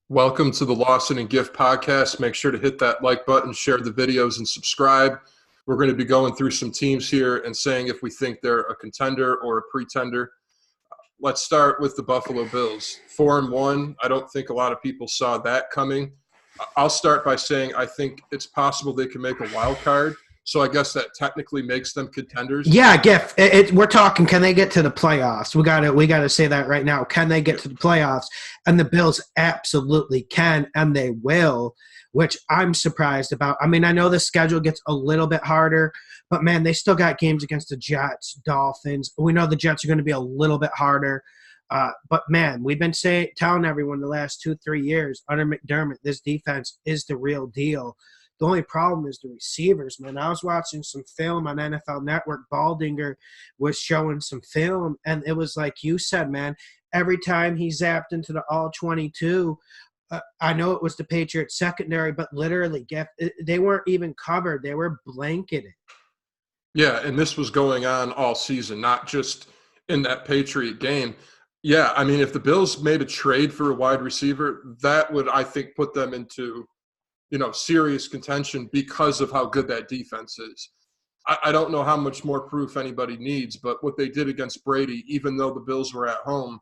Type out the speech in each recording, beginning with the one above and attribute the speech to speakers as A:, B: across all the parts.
A: Welcome to the Lawson and Gift podcast. Make sure to hit that like button, share the videos, and subscribe. We're going to be going through some teams here and saying if we think they're a contender or a pretender. Let's start with the Buffalo Bills. 4-1. I don't think a lot of people saw that coming. I'll start by saying I think it's possible they can make a wild card. So I guess that technically makes them contenders.
B: Yeah, Giff. We're talking. Can they get to the playoffs? We got to say that right now. Can they get to the playoffs? And the Bills absolutely can, and they will. Which I'm surprised about. I mean, I know the schedule gets a little bit harder, but man, they still got games against the Jets, Dolphins. We know the Jets are going to be a little bit harder. But man, we've been telling everyone the last 2-3 years under McDermott, this defense is the real deal. The only problem is the receivers, man. I was watching some film on NFL Network. Baldinger was showing some film, and it was like you said, man, every time he zapped into the all-22, I know it was the Patriots secondary, but literally, they weren't even covered. They were blanketed.
A: Yeah, and this was going on all season, not just in that Patriot game. Yeah, I mean, if the Bills made a trade for a wide receiver, that would, I think, put them into serious contention because of how good that defense is. I don't know how much more proof anybody needs, but what they did against Brady, even though the Bills were at home,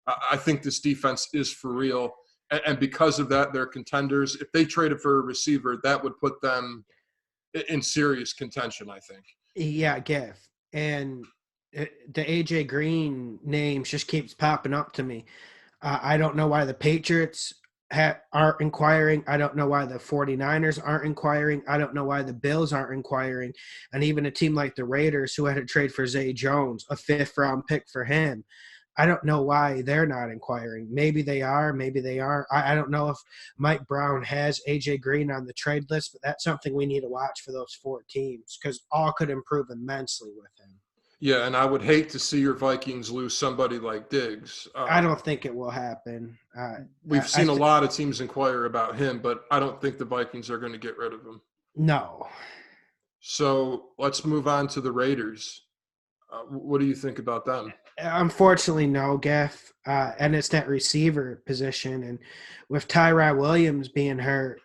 A: I think this defense is for real. And because of that, they're contenders. If they traded for a receiver, that would put them in serious contention, I think.
B: Yeah, Giff. And the A.J. Green names just keeps popping up to me. I don't know why the Patriots aren't inquiring. I don't know why the 49ers aren't inquiring. I don't know why the Bills aren't inquiring. And even a team like the Raiders, who had to trade for Zay Jones, a 5th-round pick for him, I don't know why they're not inquiring. Maybe they are, maybe they aren't. I don't know if Mike Brown has A.J. Green on the trade list, but that's something we need to watch for those 4 teams because all could improve immensely with him.
A: Yeah, and I would hate to see your Vikings lose somebody like Diggs.
B: I don't think it will happen.
A: We've seen a lot of teams inquire about him, but I don't think the Vikings are going to get rid of him.
B: No.
A: So let's move on to the Raiders. What do you think about them?
B: Unfortunately, no, Geff. And it's that receiver position. And with Tyrod Williams being hurt,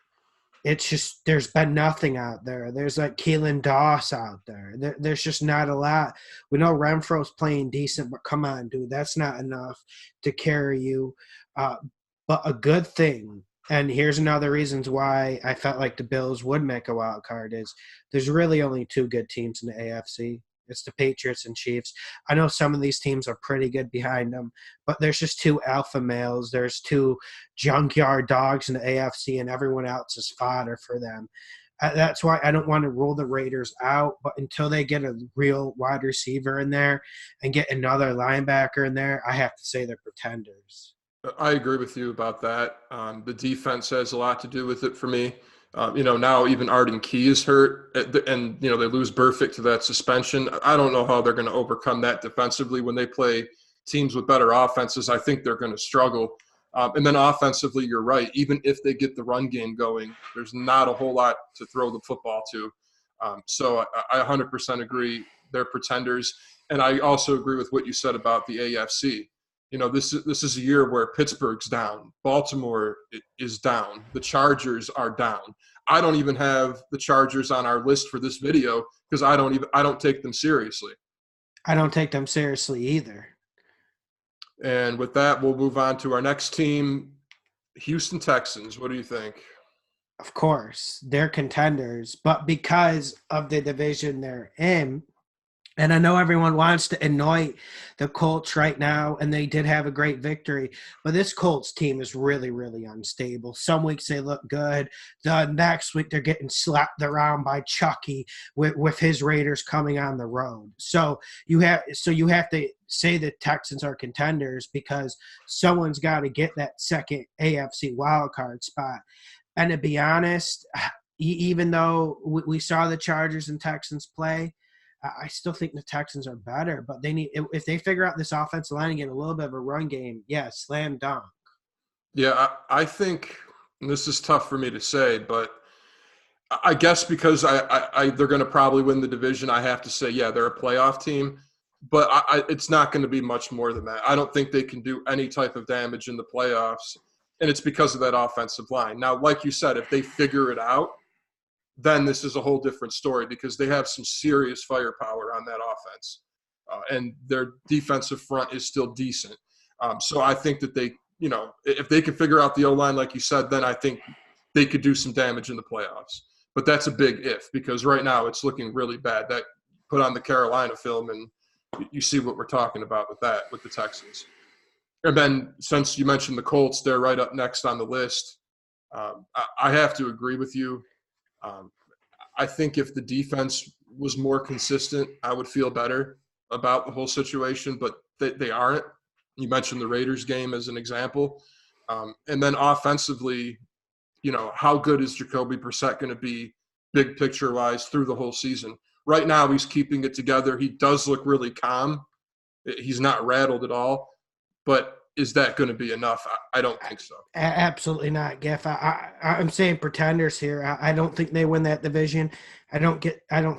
B: it's just there's been nothing out there. There's like Keelan Doss out there. There's just not a lot. We know Renfro's playing decent, but come on, dude, that's not enough to carry you. But a good thing, and here's another reasons why I felt like the Bills would make a wild card is there's really only 2 good teams in the AFC. It's the Patriots and Chiefs. I know some of these teams are pretty good behind them, but there's just 2 alpha males. There's 2 junkyard dogs in the AFC, and everyone else is fodder for them. That's why I don't want to rule the Raiders out, but until they get a real wide receiver in there and get another linebacker in there, I have to say they're pretenders.
A: I agree with you about that. The defense has a lot to do with it for me. Now even Arden Key is hurt, and they lose Burfict to that suspension. I don't know how they're going to overcome that defensively when they play teams with better offenses. I think they're going to struggle. And then offensively, you're right. Even if they get the run game going, there's not a whole lot to throw the football to. So I 100% agree. They're pretenders. And I also agree with what you said about the AFC. This is a year where Pittsburgh's down, Baltimore is down, the Chargers are down. I don't even have the Chargers on our list for this video because I don't take them seriously.
B: I don't take them seriously either.
A: And with that, we'll move on to our next team, Houston Texans. What do you think?
B: Of course, they're contenders, but because of the division they're in, and I know everyone wants to anoint the Colts right now, and they did have a great victory. But this Colts team is really, really unstable. Some weeks they look good. The next week they're getting slapped around by Chucky with his Raiders coming on the road. So you have to say the Texans are contenders because someone's got to get that second AFC wildcard spot. And to be honest, even though we saw the Chargers and Texans play, I still think the Texans are better, but they need if they figure out this offensive line and get a little bit of a run game, slam dunk.
A: Yeah, I think this is tough for me to say, but I guess because they're going to probably win the division, I have to say, yeah, they're a playoff team, but it's not going to be much more than that. I don't think they can do any type of damage in the playoffs. And it's because of that offensive line. Now, like you said, if they figure it out, then this is a whole different story because they have some serious firepower on that offense. And their defensive front is still decent. So I think that they, if they can figure out the O-line, like you said, then I think they could do some damage in the playoffs. But that's a big if because right now it's looking really bad. That put on the Carolina film and you see what we're talking about with that, with the Texans. And then since you mentioned the Colts, they're right up next on the list. I have to agree with you. I think if the defense was more consistent, I would feel better about the whole situation, but they aren't. You mentioned the Raiders game as an example. And then offensively, how good is Jacoby Brissett going to be big picture-wise through the whole season? Right now, he's keeping it together. He does look really calm. He's not rattled at all. But is that going to be enough? I don't think so.
B: Absolutely not, Geff. I'm saying pretenders here. I don't think they win that division. I don't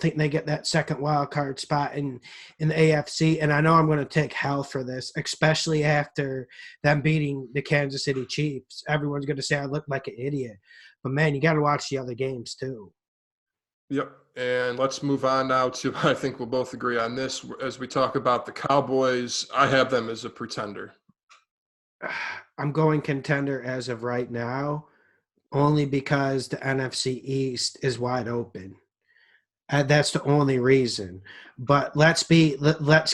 B: think they get that second wild card spot in the AFC. And I know I'm going to take hell for this, especially after them beating the Kansas City Chiefs. Everyone's going to say I look like an idiot. But man, you got to watch the other games too.
A: Yep. And let's move on now to, I think we'll both agree on this. As we talk about the Cowboys, I have them as a pretender.
B: I'm going contender as of right now, only because the NFC East is wide open. That's the only reason. But let's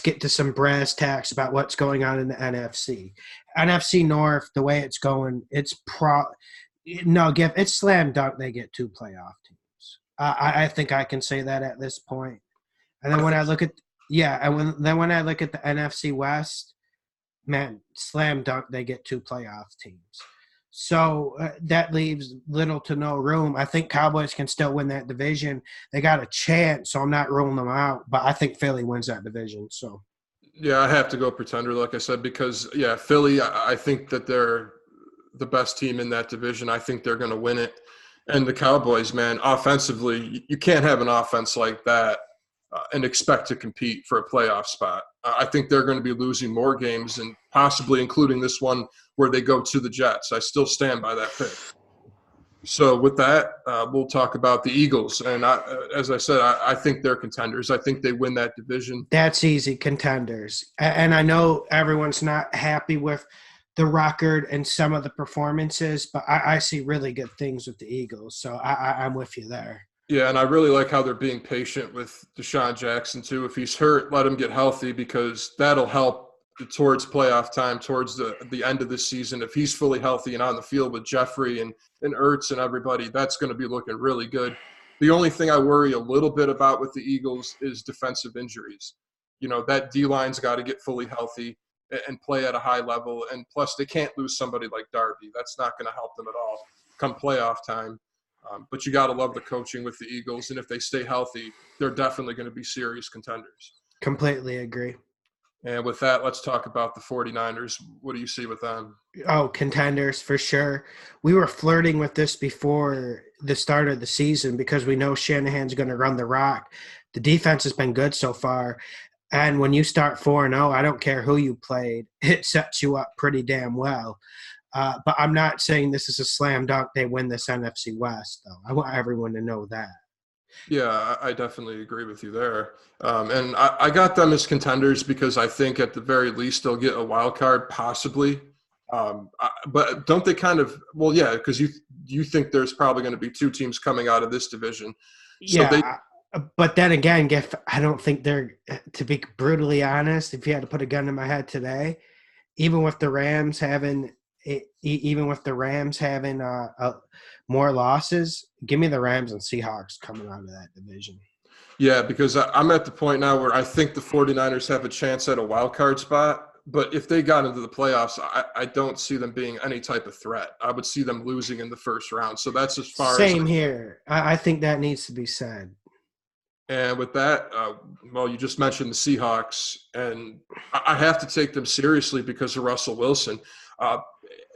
B: get to some brass tacks about what's going on in the NFC. NFC North, the way it's going, it's slam dunk. They get 2 playoff teams. I think I can say that at this point. And then when I look at when I look at the NFC West, man, slam dunk, they get 2 playoff teams. So that leaves little to no room. I think Cowboys can still win that division. They got a chance, so I'm not ruling them out. But I think Philly wins that division. So,
A: yeah, I have to go pretender, like I said, because, Philly, I think that they're the best team in that division. I think they're going to win it. And the Cowboys, man, offensively, you can't have an offense like that and expect to compete for a playoff spot. I think they're going to be losing more games and possibly including this one where they go to the Jets. I still stand by that pick. So with that, we'll talk about the Eagles. And as I said, I think they're contenders. I think they win that division.
B: That's easy, contenders. And I know everyone's not happy with the record and some of the performances, but I see really good things with the Eagles. So I'm with you there.
A: Yeah, and I really like how they're being patient with Deshaun Jackson, too. If he's hurt, let him get healthy because that'll help towards playoff time, towards the end of this season. If he's fully healthy and on the field with Jeffrey and Ertz and everybody, that's going to be looking really good. The only thing I worry a little bit about with the Eagles is defensive injuries. That D-line's got to get fully healthy and play at a high level. And plus, they can't lose somebody like Darby. That's not going to help them at all come playoff time. But you got to love the coaching with the Eagles. And if they stay healthy, they're definitely going to be serious contenders.
B: Completely agree.
A: And with that, let's talk about the 49ers. What do you see with them?
B: Oh, contenders for sure. We were flirting with this before the start of the season because we know Shanahan's going to run the rock. The defense has been good so far. And when you start 4-0, I don't care who you played, it sets you up pretty damn well. But I'm not saying this is a slam dunk. They win this NFC West, though. I want everyone to know that.
A: Yeah, I definitely agree with you there. And I got them as contenders because I think at the very least they'll get a wild card, possibly. But don't they kind of – well, yeah, because you think there's probably going to be 2 teams coming out of this division. So
B: but then again, I don't think they're – to be brutally honest, if you had to put a gun to my head today, even with the Rams having more losses, give me the Rams and Seahawks coming out of that division.
A: Yeah, because I'm at the point now where I think the 49ers have a chance at a wild card spot. But if they got into the playoffs, I don't see them being any type of threat. I would see them losing in the first round. So that's as far
B: Same here. I think that needs to be said.
A: And with that, you just mentioned the Seahawks, and I have to take them seriously because of Russell Wilson.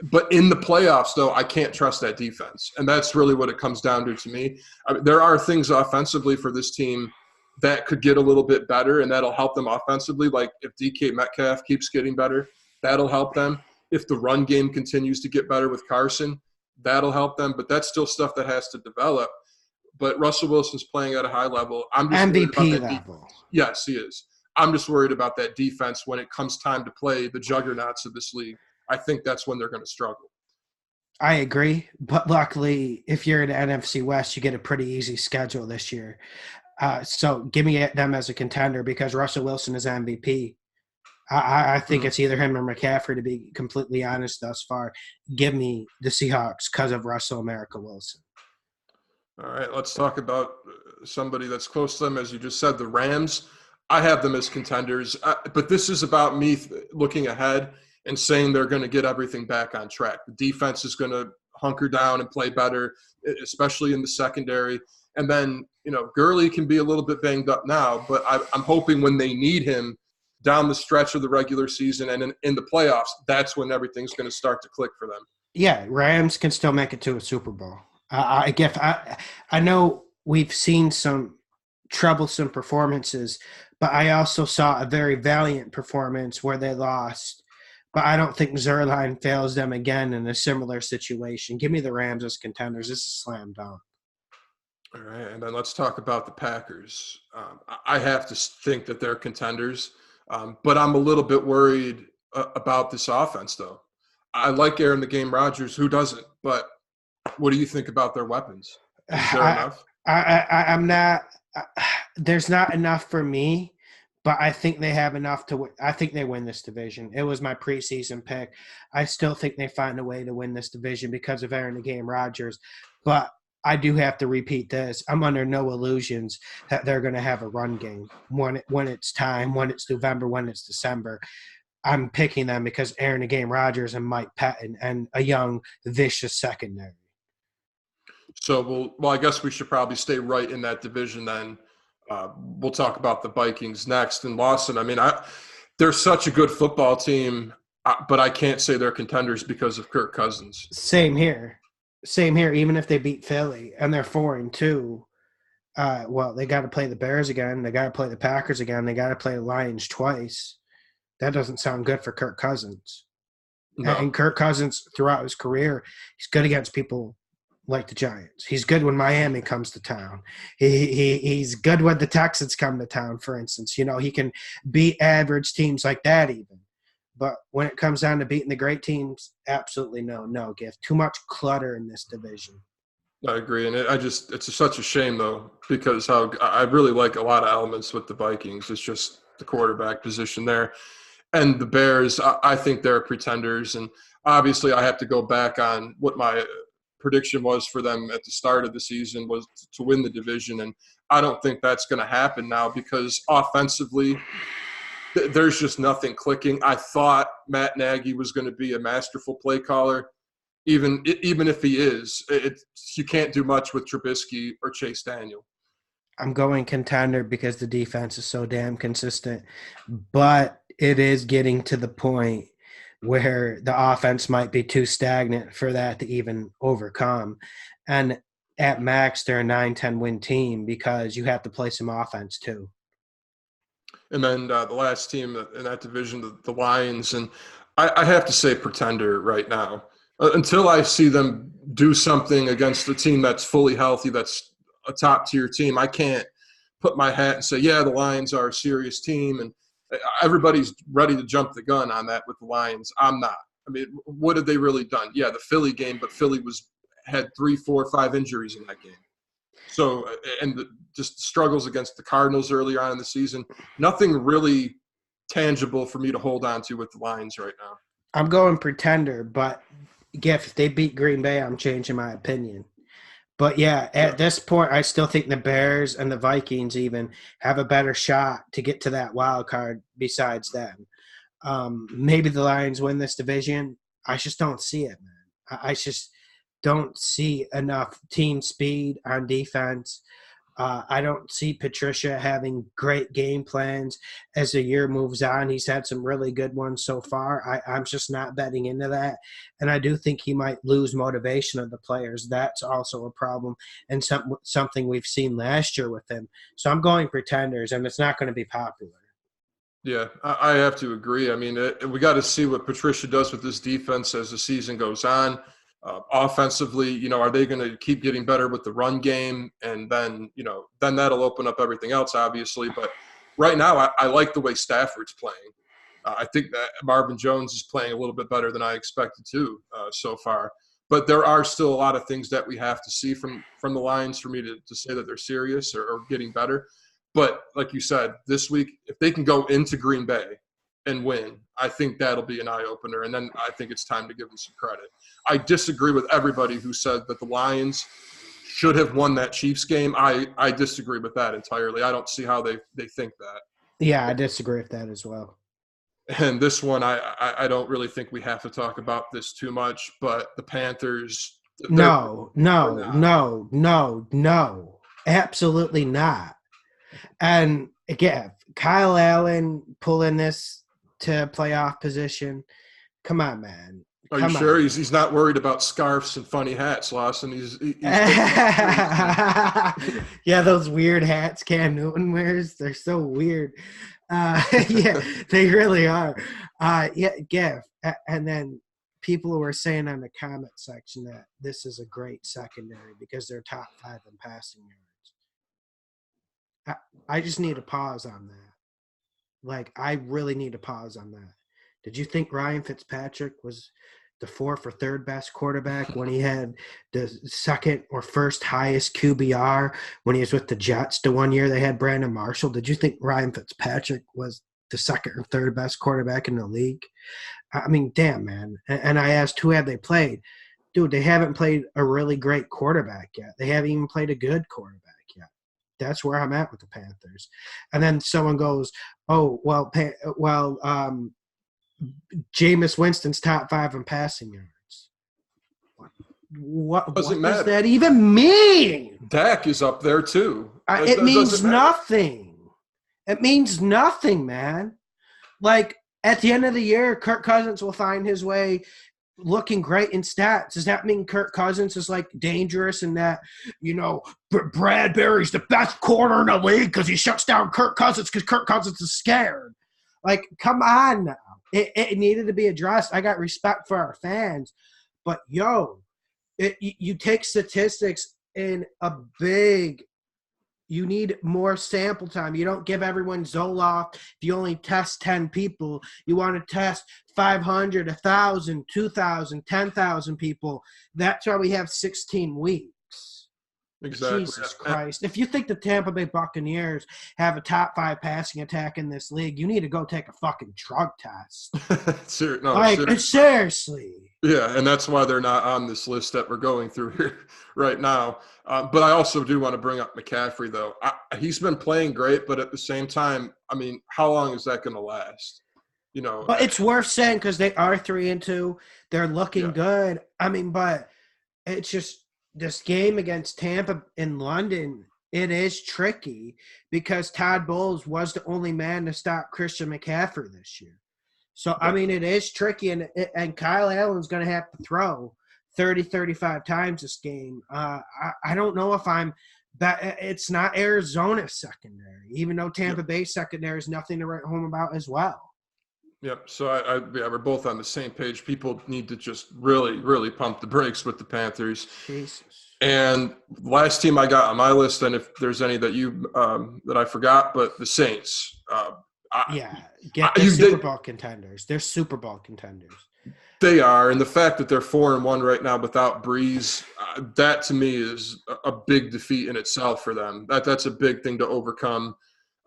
A: But in the playoffs, though, I can't trust that defense. And that's really what it comes down to me. There are things offensively for this team that could get a little bit better, and that'll help them offensively. Like if DK Metcalf keeps getting better, that'll help them. If the run game continues to get better with Carson, that'll help them. But that's still stuff that has to develop. But Russell Wilson's playing at a high level. I'm just worried about
B: MVP
A: that
B: level.
A: Yes, he is. I'm just worried about that defense when it comes time to play the juggernauts of this league. I think that's when they're going to struggle.
B: I agree, but luckily, if you're in the NFC West, you get a pretty easy schedule this year. So give me them as a contender because Russell Wilson is MVP. I think it's either him or McCaffrey, to be completely honest thus far. Give me the Seahawks because of Russell America Wilson.
A: All right, let's talk about somebody that's close to them. As you just said, the Rams. I have them as contenders, but this is about me looking ahead and saying they're going to get everything back on track. The defense is going to hunker down and play better, especially in the secondary. And then, Gurley can be a little bit banged up now, but I'm hoping when they need him down the stretch of the regular season and in the playoffs, that's when everything's going to start to click for them.
B: Yeah, Rams can still make it to a Super Bowl. I know we've seen some troublesome performances, but I also saw a very valiant performance where they lost. But I don't think Zerline fails them again in a similar situation. Give me the Rams as contenders. This is slam dunk.
A: All right, and then let's talk about the Packers. I have to think that they're contenders, but I'm a little bit worried about this offense, though. I like Aaron the Game Rodgers. Who doesn't? But what do you think about their weapons? Is there enough?
B: I'm not. There's not enough for me, but I think they have enough to win. I think they win this division. It was my preseason pick. I still think they find a way to win this division because of Aaron the Game Rodgers. But I do have to repeat this. I'm under no illusions that they're going to have a run game when it's time, when it's November, when it's December. I'm picking them because Aaron the Game Rodgers and Mike Patton and a young, vicious secondary.
A: So, I guess we should probably stay right in that division then. We'll talk about the Vikings next. And Lawson, I mean, they're such a good football team, but I can't say they're contenders because of Kirk Cousins.
B: Same here. Even if they beat Philly and they're 4-2, they got to play the Bears again. They got to play the Packers again. They got to play the Lions twice. That doesn't sound good for Kirk Cousins. No. And Kirk Cousins, throughout his career, he's good against people like the Giants. He's good when Miami comes to town. He's good when the Texans come to town, for instance. He can beat average teams like that even. But when it comes down to beating the great teams, absolutely no gift. Too much clutter in this division.
A: I agree. And it's such a shame, though, because I really like a lot of elements with the Vikings. It's just the quarterback position there. And the Bears, I think they're pretenders. And obviously I have to go back on what my prediction was for them at the start of the season was to win the division. And I don't think that's going to happen now because offensively – there's just nothing clicking. I thought Matt Nagy was going to be a masterful play caller. Even if he is, you can't do much with Trubisky or Chase Daniel.
B: I'm going contender because the defense is so damn consistent. But it is getting to the point where the offense might be too stagnant for that to even overcome. And at max, they're a 9-10 win team because you have to play some offense too.
A: And then the last team in that division, the Lions. And I have to say pretender right now. Until I see them do something against a team that's fully healthy, that's a top-tier team, I can't put my hat and say, yeah, the Lions are a serious team. And everybody's ready to jump the gun on that with the Lions. I'm not. I mean, what have they really done? Yeah, the Philly game, but Philly had 3, 4, 5 injuries in that game. So, and just struggles against the Cardinals earlier on in the season. Nothing really tangible for me to hold on to with the Lions right now.
B: I'm going pretender, but if they beat Green Bay, I'm changing my opinion. But yeah, at this point, I still think the Bears and the Vikings even have a better shot to get to that wild card besides them. Maybe the Lions win this division. I just don't see it, man. I just don't see enough team speed on defense. I don't see Patricia having great game plans as the year moves on. He's had some really good ones so far. I'm just not betting into that. And I do think he might lose motivation of the players. That's also a problem and something we've seen last year with him. So I'm going pretenders, and it's not going to be popular.
A: Yeah, I have to agree. I mean, we got to see what Patricia does with this defense as the season goes on. Offensively, are they going to keep getting better with the run game? And then, then that'll open up everything else, obviously. But right now, I like the way Stafford's playing. I think that Marvin Jones is playing a little bit better than I expected to so far. But there are still a lot of things that we have to see from the Lions for me to say that they're serious or getting better. But like you said, this week, if they can go into Green Bay and win, I think that'll be an eye opener. And then I think it's time to give them some credit. I disagree with everybody who said that the Lions should have won that Chiefs game. I disagree with that entirely. I don't see how they think that.
B: Yeah, I disagree with that as well.
A: And this one, I don't really think we have to talk about this too much, but the Panthers.
B: No, absolutely not. And again, Kyle Allen pulling this to playoff position. Come on, man.
A: Are you sure he's not worried about scarves and funny hats, Lawson? He's
B: yeah, those weird hats Cam Newton wears, they're so weird. Yeah, they really are. Yeah, and then people who are saying on the comment section that this is a great secondary because they're top 5 in passing yards. I just need to pause on that. Like, I really need to pause on that. Did you think Ryan Fitzpatrick was the 4th or 3rd best quarterback when he had the 2nd or 1st highest QBR when he was with the Jets? The one year they had Brandon Marshall. Did you think Ryan Fitzpatrick was the 2nd or 3rd best quarterback in the league? I mean, damn, man. And I asked, who have they played? Dude, they haven't played a really great quarterback yet. They haven't even played a good quarterback yet. That's where I'm at with the Panthers. And then someone goes, oh, well, Jameis Winston's top 5 in passing yards. What does that even mean?
A: Dak is up there too.
B: It means nothing. It means nothing, man. Like, at the end of the year, Kirk Cousins will find his way looking great in stats. Does that mean Kirk Cousins is, like, dangerous and that, Bradbury's the best corner in the league because he shuts down Kirk Cousins because Kirk Cousins is scared? Like, come on now. It needed to be addressed. I got respect for our fans. But, you take statistics in a big – you need more sample time. You don't give everyone Zoloft if you only test 10 people. You want to test 500, 1,000, 2,000, 10,000 people. That's why we have 16 weeks.
A: Exactly.
B: Jesus Christ. If you think the Tampa Bay Buccaneers have a top 5 passing attack in this league, you need to go take a fucking drug test. Seriously.
A: Yeah, and that's why they're not on this list that we're going through here right now. But I also do want to bring up McCaffrey, though. He's been playing great, but at the same time, I mean, how long is that going to last?
B: But it's worth saying because they are 3-2. They're looking good. I mean, but it's just this game against Tampa in London, it is tricky because Todd Bowles was the only man to stop Christian McCaffrey this year. So, I mean, it is tricky, and Kyle Allen's going to have to throw 30, 35 times this game. I don't know if it's not Arizona's secondary, even though Tampa Bay's secondary is nothing to write home about as well.
A: Yep. So we're both on the same page. People need to just really, really pump the brakes with the Panthers.
B: Jesus.
A: And last team I got on my list, and if there's any that that I forgot, but the Saints.
B: They're Super Bowl contenders. They're Super Bowl contenders.
A: They are, and the fact that they're 4-1 right now without Breeze, that to me is a big defeat in itself for them. That's a big thing to overcome.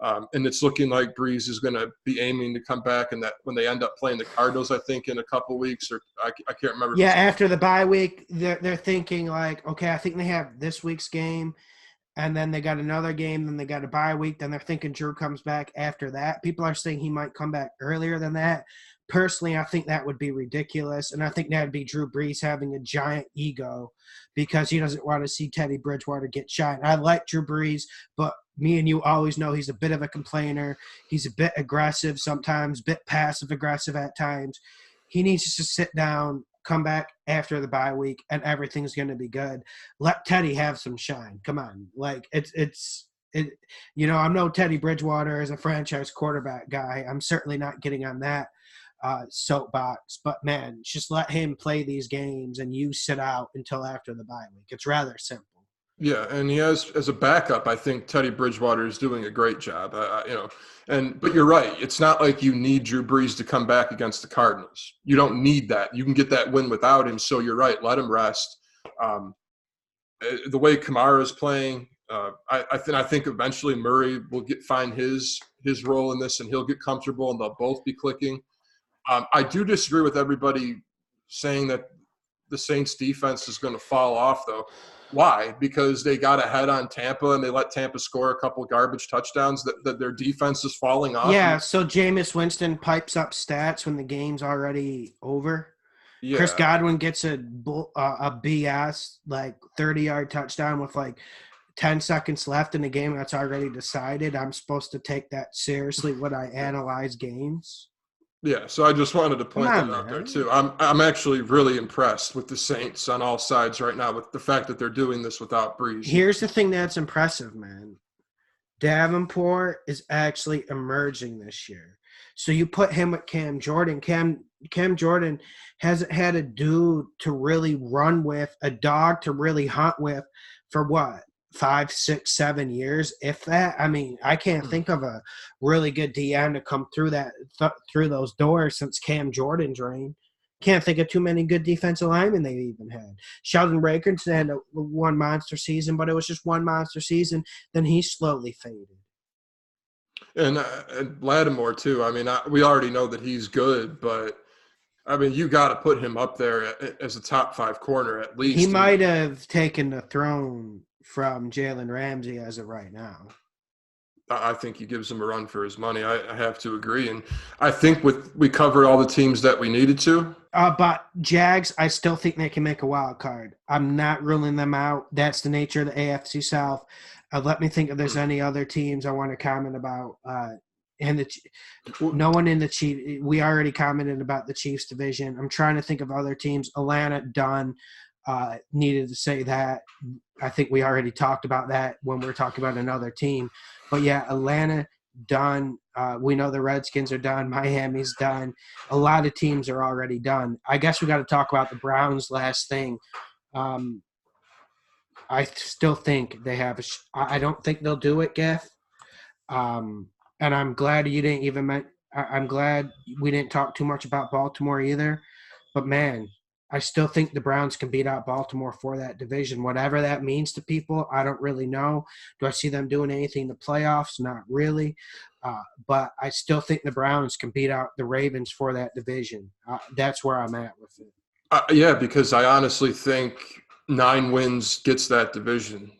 A: And it's looking like Breeze is going to be aiming to come back, and that when they end up playing the Cardinals, I think in a couple weeks, or I can't remember.
B: Yeah, after the bye week, they're thinking like, okay, I think they have this week's game, and then they got another game, then they got a bye week, then they're thinking Drew comes back after that. People are saying he might come back earlier than that. Personally, I think that would be ridiculous, and I think that would be Drew Brees having a giant ego because he doesn't want to see Teddy Bridgewater get shot. And I like Drew Brees, but me and you always know he's a bit of a complainer. He's a bit aggressive sometimes, a bit passive-aggressive at times. He needs to just sit down, come back after the bye week, and everything's going to be good. Let Teddy have some shine. Come on. Like, it's it, I'm no Teddy Bridgewater as a franchise quarterback guy. I'm certainly not getting on that soapbox. But man, just let him play these games, and you sit out until after the bye week. It's rather simple.
A: Yeah, and he has as a backup. I think Teddy Bridgewater is doing a great job. But you're right. It's not like you need Drew Brees to come back against the Cardinals. You don't need that. You can get that win without him. So you're right. Let him rest. The way Kamara is playing, I think eventually Murray will find his role in this, and he'll get comfortable, and they'll both be clicking. I do disagree with everybody saying that the Saints defense is going to fall off, though. Why? Because they got ahead on Tampa and they let Tampa score a couple garbage touchdowns, that their defense is falling off.
B: Yeah, so Jameis Winston pipes up stats when the game's already over. Yeah. Chris Godwin gets a BS, like 30-yard touchdown with like 10 seconds left in the game that's already decided. I'm supposed to take that seriously when I analyze games.
A: Yeah, so I just wanted to point that out there too. I'm actually really impressed with the Saints on all sides right now with the fact that they're doing this without Brees.
B: Here's the thing that's impressive, man. Davenport is actually emerging this year. So you put him with Cam Jordan. Cam Jordan hasn't had a dude to really run with, a dog to really hunt with for what? 5, 6, 7 years, if that. I mean, I can't think of a really good DN to come through through those doors since Cam Jordan's reign. Can't think of too many good defensive linemen they've even had. Sheldon Rankins had one monster season, but it was just one monster season. Then he slowly faded.
A: And Lattimore too. I mean, we already know that he's good, but I mean, you got to put him up there as a top 5 corner at least.
B: He might have taken the throne from Jalen Ramsey as of right now.
A: I think he gives him a run for his money. I have to agree. And I think we covered all the teams that we needed to.
B: But Jags, I still think they can make a wild card. I'm not ruling them out. That's the nature of the AFC South. Let me think if there's any other teams I want to comment about. No one in the Chiefs. We already commented about the Chiefs division. I'm trying to think of other teams. Atlanta, done. Needed to say that. I think we already talked about that when we're talking about another team. But yeah, Atlanta, done. We know the Redskins are done. Miami's done. A lot of teams are already done. I guess we got to talk about the Browns last thing. I still think they have I don't think they'll do it, Geff. And I'm glad you didn't even I'm glad we didn't talk too much about Baltimore either. But man, I still think the Browns can beat out Baltimore for that division. Whatever that means to people, I don't really know. Do I see them doing anything in the playoffs? Not really. But I still think the Browns can beat out the Ravens for that division. That's where I'm at with it.
A: Yeah, because I honestly think 9 wins gets that division.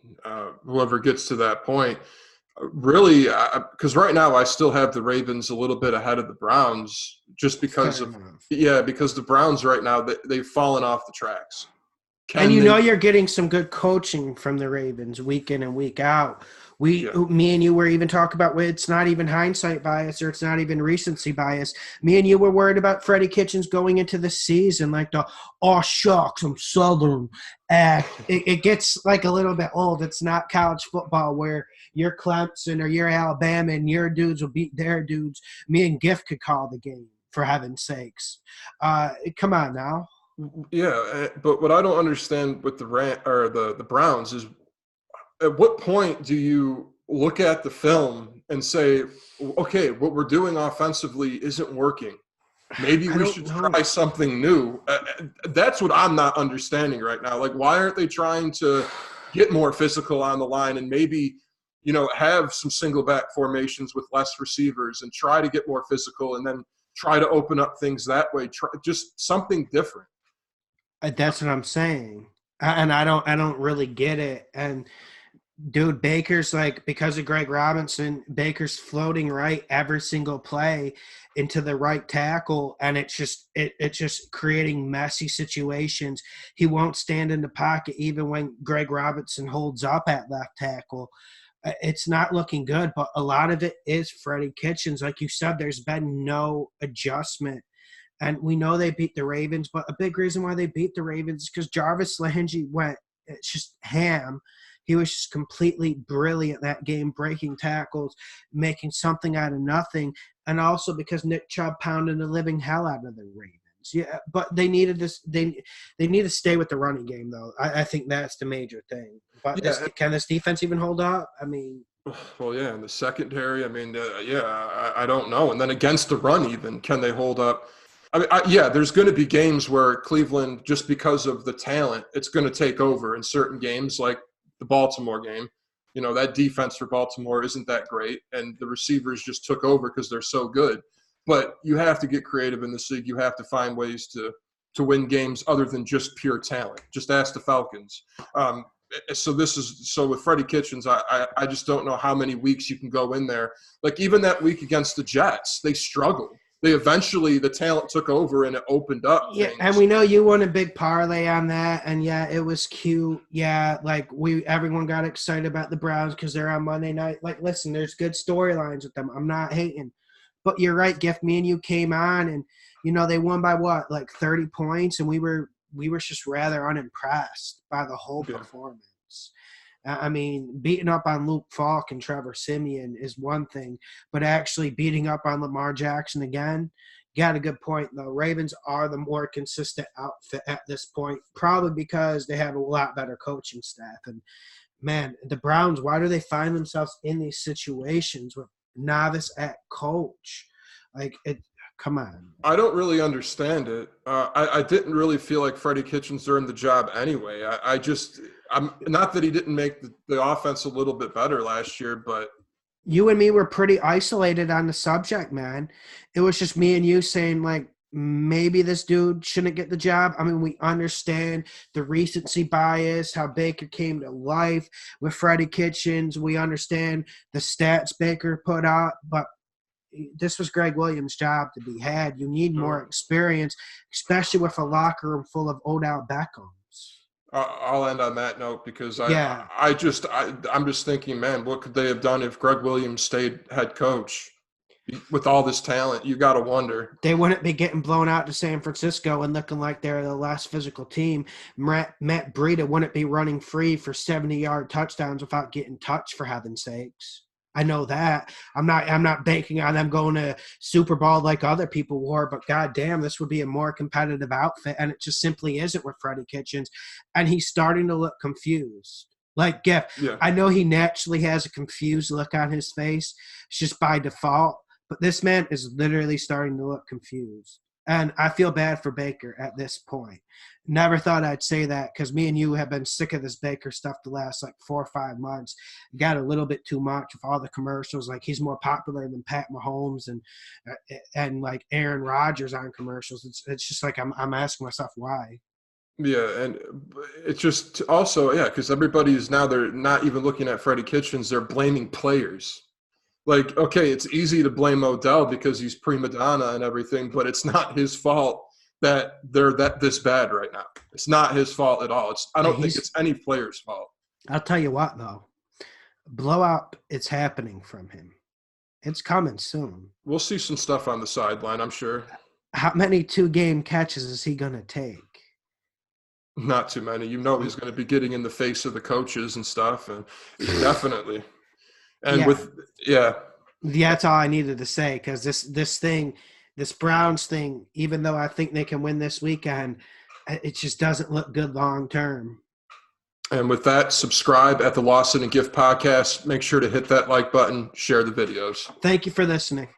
A: Whoever gets to that point. Really, because right now I still have the Ravens a little bit ahead of the Browns just because because the Browns right now, they've fallen off the tracks.
B: You're getting some good coaching from the Ravens week in and week out. Me and you were even talking about it's not even hindsight bias or it's not even recency bias. Me and you were worried about Freddie Kitchens going into the season like shucks, I'm Southern. It gets like a little bit old. It's not college football where you're Clemson or you're Alabama and your dudes will beat their dudes. Me and Giff could call the game, for heaven's sakes. Come on now.
A: Yeah, but what I don't understand with the Browns is at what point do you look at the film and say, okay, what we're doing offensively isn't working. Maybe we should try something new. That's what I'm not understanding right now. Like, why aren't they trying to get more physical on the line and maybe, have some single back formations with less receivers and try to get more physical and then try to open up things that way. Try just something different.
B: That's what I'm saying. And I don't really get it. And dude, Baker's because of Greg Robinson, Baker's floating right every single play into the right tackle, and it's just creating messy situations. He won't stand in the pocket even when Greg Robinson holds up at left tackle. It's not looking good, but a lot of it is Freddie Kitchens. Like you said, there's been no adjustment. And we know they beat the Ravens, but a big reason why they beat the Ravens is because Jarvis Landry went just ham. He was just completely brilliant that game, breaking tackles, making something out of nothing, and also because Nick Chubb pounded the living hell out of the Ravens. Yeah, but they needed this. They need to stay with the running game, though. I think that's the major thing. But
A: Yeah.
B: can this defense even hold up? I mean,
A: Well, yeah, in the secondary, I mean, yeah, I don't know. And then against the run, even can they hold up? I mean, yeah, there's going to be games where Cleveland, just because of the talent, it's going to take over in certain games, like the Baltimore game. You know, that defense for Baltimore isn't that great, and the receivers just took over because they're so good. But you have to get creative in this league. You have to find ways to win games other than just pure talent. Just ask the Falcons. So with Freddie Kitchens, I just don't know how many weeks you can go in there. Like even that week against the Jets, they struggled. They eventually, the talent took over and it opened up
B: yeah,
A: things.
B: and we know you won a big parlay on that, and yeah, it was cute. Yeah, like everyone got excited about the Browns because they're on Monday night. Like, listen, there's good storylines with them. I'm not hating, but you're right, Gift. Me and you came on, and they won by what, like 30 points, and we were just rather unimpressed by the whole performance. I mean, beating up on Luke Falk and Trevor Siemian is one thing, but actually beating up on Lamar Jackson again, got a good point, though. Ravens are the more consistent outfit at this point, probably because they have a lot better coaching staff. And, man, the Browns, why do they find themselves in these situations with novice at coach? Like, come on.
A: I don't really understand it. I didn't really feel like Freddie Kitchens earned the job anyway. I'm not that he didn't make the offense a little bit better last year, but
B: you and me were pretty isolated on the subject, man. It was just me and you saying, like, maybe this dude shouldn't get the job. I mean, we understand the recency bias, how Baker came to life with Freddie Kitchens. We understand the stats Baker put out, but this was Greg Williams' job to be had. You need more experience, especially with a locker room full of Odell Beckhams.
A: I'll end on that note because
B: Yeah.
A: I'm just thinking, man, what could they have done if Greg Williams stayed head coach with all this talent? You got to wonder.
B: They wouldn't be getting blown out to San Francisco and looking like they're the last physical team. Matt Breida wouldn't be running free for 70-yard touchdowns without getting touched, for heaven's sakes. I know that. I'm not banking on them going to Super Bowl like other people were, but goddamn, this would be a more competitive outfit, and it just simply isn't with Freddie Kitchens. And he's starting to look confused. Like, yeah, I know he naturally has a confused look on his face. It's just by default. But this man is literally starting to look confused. And I feel bad for Baker at this point. Never thought I'd say that because me and you have been sick of this Baker stuff the last, like, 4 or 5 months. Got a little bit too much with all the commercials. Like, he's more popular than Pat Mahomes and like, Aaron Rodgers on commercials. It's just like I'm asking myself why.
A: Yeah, and it's just also, because they're not even looking at Freddie Kitchens. They're blaming players. Like, okay, it's easy to blame Odell because he's prima donna and everything, but it's not his fault that they're this bad right now. It's not his fault at all. I don't think it's any player's fault.
B: I'll tell you what, though. Blowout is happening from him. It's coming soon.
A: We'll see some stuff on the sideline, I'm sure.
B: How many 2-game catches is he going to take?
A: Not too many. He's going to be getting in the face of the coaches and stuff, and definitely. And
B: that's all I needed to say, because this Browns thing, even though I think they can win this weekend, it just doesn't look good long term.
A: And with that, subscribe at the Lawson and Gift podcast. Make sure to hit that like button, share the videos.
B: Thank you for listening.